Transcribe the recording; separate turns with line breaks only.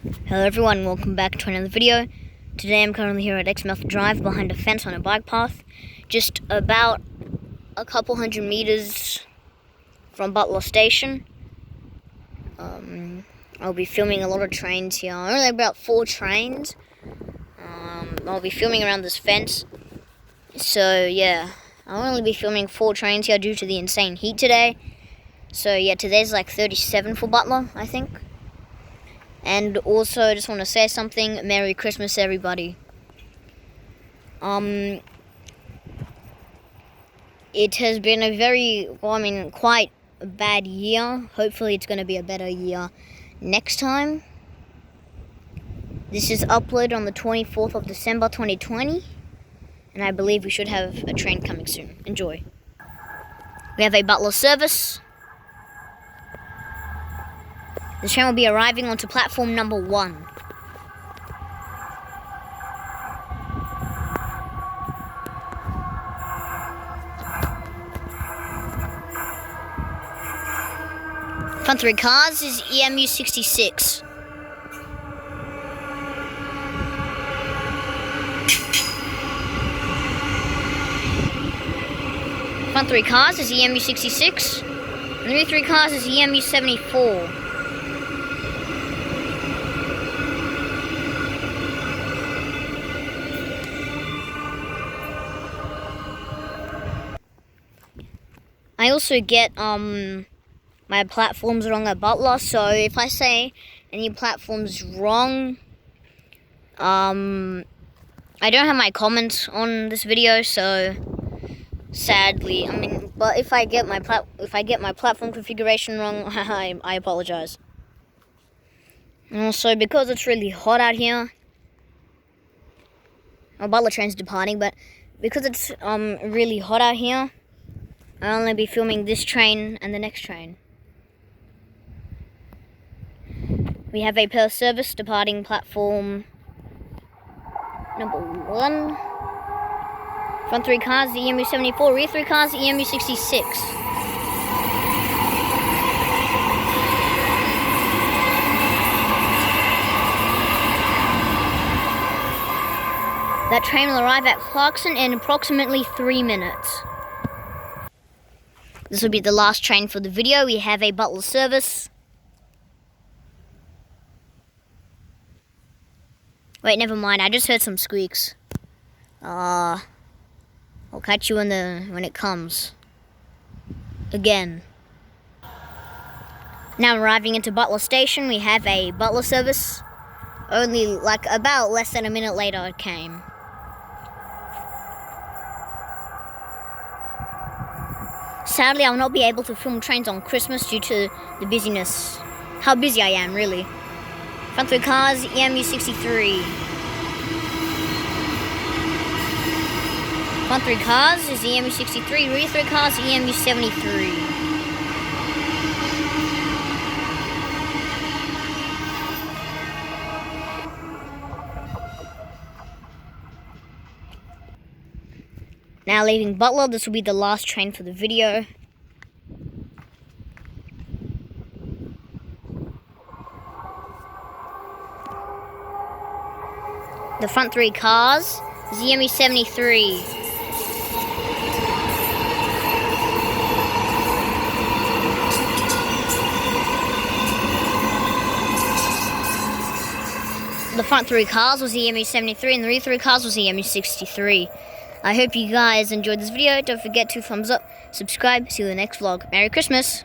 Hello everyone, welcome back to another video. Today I'm currently here at Exmouth Drive behind a fence on a bike path, just about a couple hundred meters from Butler station. I'll be filming a lot of trains here, only about 4 trains. I'll be filming around this fence, so yeah, I'll only be filming 4 trains here due to the insane heat today. So yeah, today's like 37 for Butler, I think. And also, I just want to say something. Merry Christmas, everybody. It has been a quite a bad year. Hopefully it's going to be a better year next time. This is uploaded on the 24th of December 2020. And I believe we should have a train coming soon. Enjoy. We have a Butler service. The train will be arriving onto platform number 1. Front 3 cars is EMU 66. Front 3 cars is EMU 66. And the rear 3 cars is EMU 74. I also get my platforms wrong at Butler, so if I say any platforms wrong, I don't have my comments on this video, so sadly, but if I get my platform configuration wrong, I apologize. And also, because it's really hot out here, Butler train's departing, but because it's really hot out here, I'll only be filming this train and the next train. We have a Perth service departing platform number 1. Front 3 cars, EMU 74. Rear 3 cars, EMU 66. That train will arrive at Clarkson in approximately 3 minutes. This will be the last train for the video. We have a Butler service. Wait, never mind. I just heard some squeaks. I'll catch you when it comes. Again. Now arriving into Butler station, we have a Butler service. Only like about less than a minute later it came. Sadly, I will not be able to film trains on Christmas due to the busyness. How busy I am, really. Front 3 cars, EMU 63. Front 3 cars is EMU 63. Rear 3 cars, EMU 73. Now leaving Butler, this will be the last train for the video. The front 3 cars is EMU 73. The front 3 cars was EMU 73 and the rear 3 cars was EMU 63. I hope you guys enjoyed this video. Don't forget to thumbs up, subscribe, see you in the next vlog. Merry Christmas!